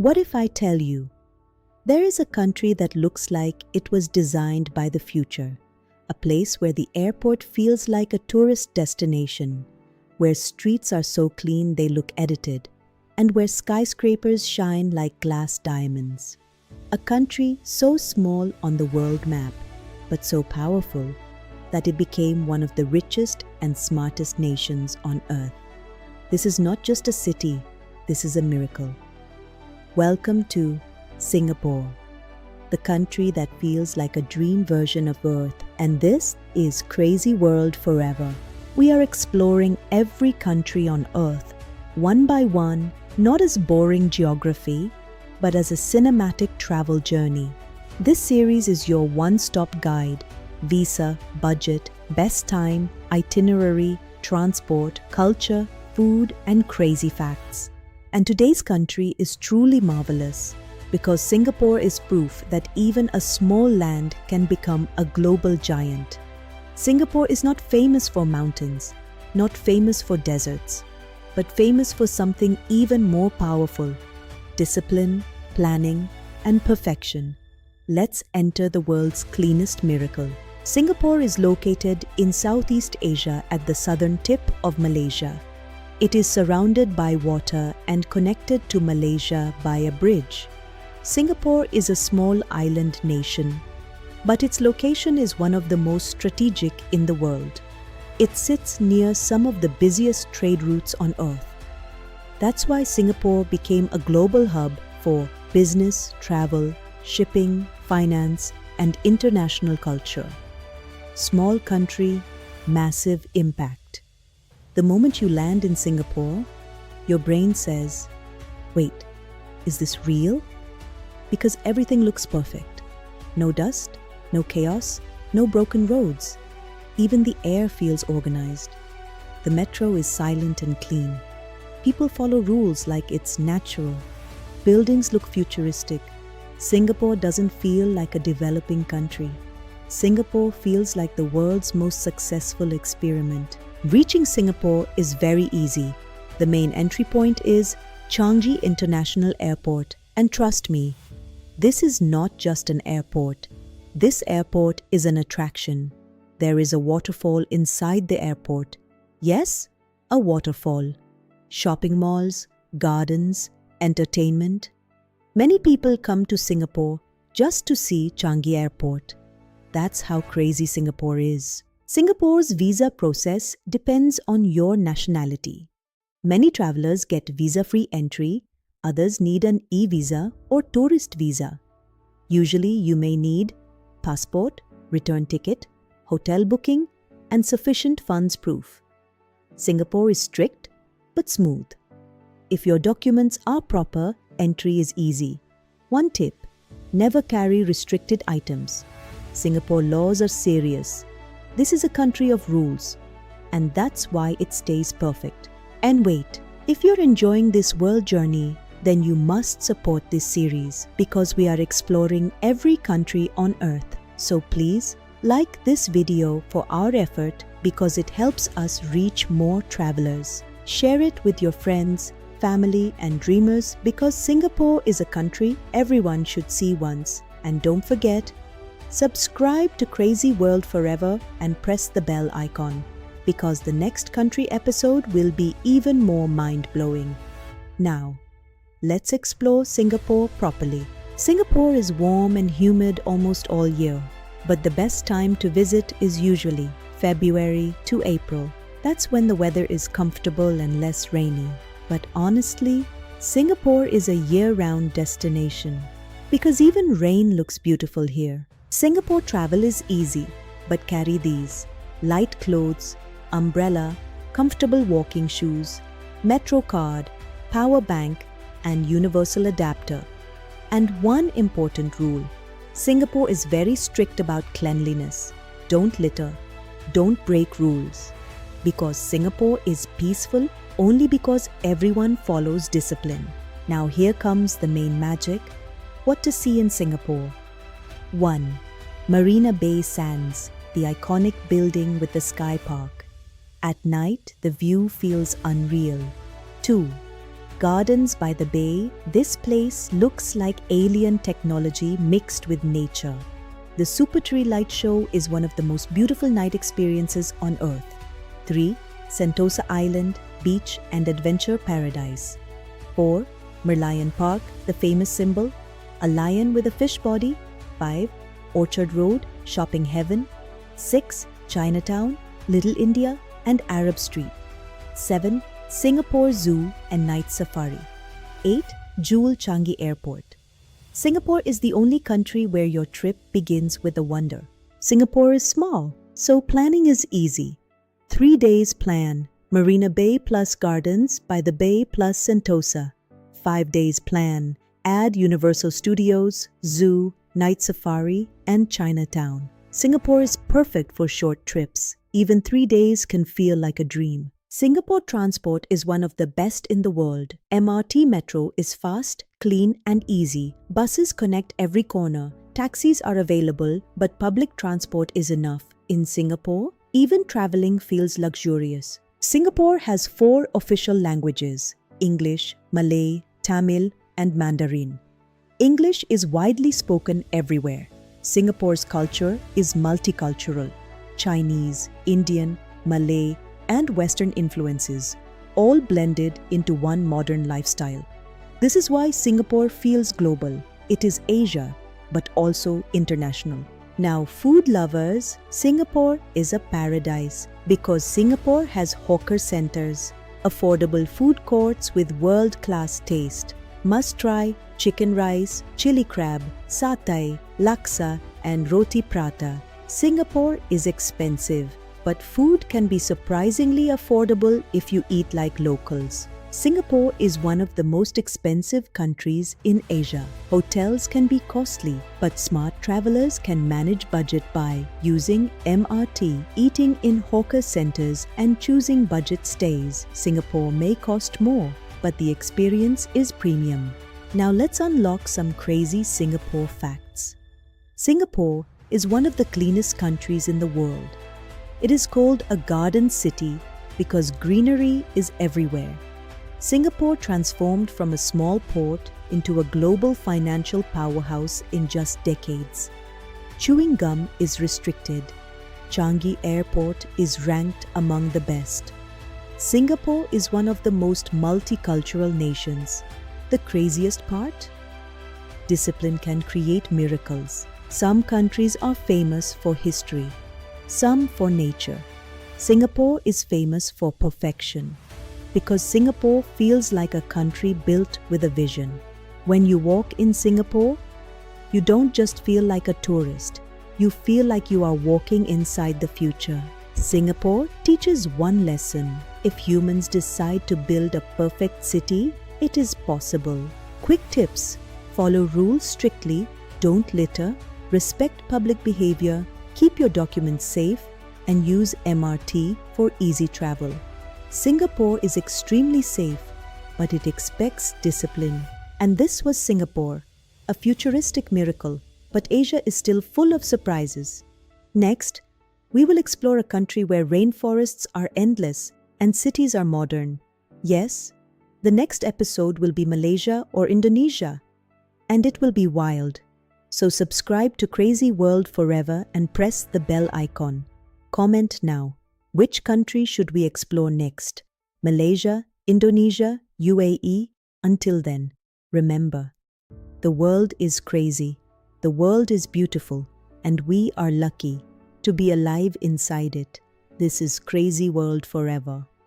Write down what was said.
What if I tell you, there is a country that looks like it was designed by the future, a place where the airport feels like a tourist destination, where streets are so clean they look edited, and where skyscrapers shine like glass diamonds. A country so small on the world map, but so powerful that it became one of the richest and smartest nations on earth. This is not just a city, this is a miracle. Welcome to Singapore, the country that feels like a dream version of Earth, and this is Crazy World Forever. We are exploring every country on Earth, one by one, not as boring geography, but as a cinematic travel journey. This series is your one-stop guide: visa, budget, best time, itinerary, transport, culture, food, and crazy facts. And today's country is truly marvelous, because Singapore is proof that even a small land can become a global giant. Singapore is not famous for mountains, not famous for deserts, but famous for something even more powerful: discipline, planning, and perfection. Let's enter the world's cleanest miracle. Singapore is located in Southeast Asia at the southern tip of Malaysia. It is surrounded by water and connected to Malaysia by a bridge. Singapore is a small island nation, but its location is one of the most strategic in the world. It sits near some of the busiest trade routes on Earth. That's why Singapore became a global hub for business, travel, shipping, finance, and international culture. Small country, massive impact. The moment you land in Singapore, your brain says, wait, is this real? Because everything looks perfect. No dust, no chaos, no broken roads. Even the air feels organized. The metro is silent and clean. People follow rules like it's natural. Buildings look futuristic. Singapore doesn't feel like a developing country. Singapore feels like the world's most successful experiment. Reaching Singapore is very easy. The main entry point is Changi International Airport. And trust me, this is not just an airport. This airport is an attraction. There is a waterfall inside the airport. Yes, a waterfall. Shopping malls, gardens, entertainment. Many people come to Singapore just to see Changi Airport. That's how crazy Singapore is. Singapore's visa process depends on your nationality. Many travelers get visa-free entry, others need an e-visa or tourist visa. Usually you may need passport, return ticket, hotel booking, and sufficient funds proof. Singapore is strict but smooth. If your documents are proper, entry is easy. One tip: never carry restricted items. Singapore laws are serious. This is a country of rules, and that's why it stays perfect. And wait, if you're enjoying this world journey, then you must support this series because we are exploring every country on Earth. So please, like this video for our effort because it helps us reach more travelers. Share it with your friends, family, and dreamers because Singapore is a country everyone should see once. And don't forget, subscribe to Crazy World Forever and press the bell icon because the next country episode will be even more mind-blowing. Now, let's explore Singapore properly. Singapore is warm and humid almost all year, but the best time to visit is usually February to April. That's when the weather is comfortable and less rainy. But honestly, Singapore is a year-round destination because even rain looks beautiful here. Singapore travel is easy, but carry these: light clothes, umbrella, comfortable walking shoes, metro card, power bank, and universal adapter. And one important rule: Singapore is very strict about cleanliness. Don't litter, don't break rules. Because Singapore is peaceful only because everyone follows discipline. Now here comes the main magic. What to see in Singapore? 1. Marina Bay Sands, the iconic building with the sky park. At night, the view feels unreal. 2. Gardens by the Bay, this place looks like alien technology mixed with nature. The Super Tree Light Show is one of the most beautiful night experiences on Earth. 3. Sentosa Island, beach and adventure paradise. 4. Merlion Park, the famous symbol, a lion with a fish body. 5. Orchard Road, shopping heaven. 6. Chinatown, Little India and Arab Street. 7. Singapore Zoo and night safari. 8. Jewel Changi Airport. Singapore is the only country where your trip begins with a wonder. Singapore is small, so planning is easy. 3 days plan, Marina Bay plus Gardens by the Bay plus Sentosa. 5 days plan, add Universal Studios, Zoo, night safari and Chinatown. Singapore is perfect for short trips. Even 3 days can feel like a dream. Singapore transport is one of the best in the world. MRT metro is fast, clean and easy. Buses connect every corner. Taxis are available, but public transport is enough. In Singapore, even traveling feels luxurious. Singapore has 4 official languages: English, Malay, Tamil and Mandarin. English is widely spoken everywhere. Singapore's culture is multicultural. Chinese, Indian, Malay, and Western influences, all blended into one modern lifestyle. This is why Singapore feels global. It is Asia, but also international. Now, food lovers, Singapore is a paradise because Singapore has hawker centers, affordable food courts with world-class taste. Must try chicken rice, chili crab, satay, laksa, and roti prata. Singapore is expensive, but food can be surprisingly affordable if you eat like locals. Singapore is one of the most expensive countries in Asia. Hotels can be costly, but smart travelers can manage budget by using MRT, eating in hawker centers, and choosing budget stays. Singapore may cost more, but the experience is premium. Now let's unlock some crazy Singapore facts. Singapore is one of the cleanest countries in the world. It is called a garden city because greenery is everywhere. Singapore transformed from a small port into a global financial powerhouse in just decades. Chewing gum is restricted. Changi Airport is ranked among the best. Singapore is one of the most multicultural nations. The craziest part? Discipline can create miracles. Some countries are famous for history, some for nature. Singapore is famous for perfection because Singapore feels like a country built with a vision. When you walk in Singapore, you don't just feel like a tourist, you feel like you are walking inside the future. Singapore teaches one lesson: if humans decide to build a perfect city, it is possible. Quick tips: follow rules strictly, don't litter, respect public behavior, keep your documents safe, and use MRT for easy travel. Singapore is extremely safe, but it expects discipline. And this was Singapore, a futuristic miracle, but Asia is still full of surprises. Next, we will explore a country where rainforests are endless and cities are modern. Yes, the next episode will be Malaysia or Indonesia, and it will be wild. So subscribe to Crazy World Forever and press the bell icon. Comment now. Which country should we explore next? Malaysia, Indonesia, UAE? Until then, remember, the world is crazy, the world is beautiful, and we are lucky to be alive inside it. This is Crazy World Forever.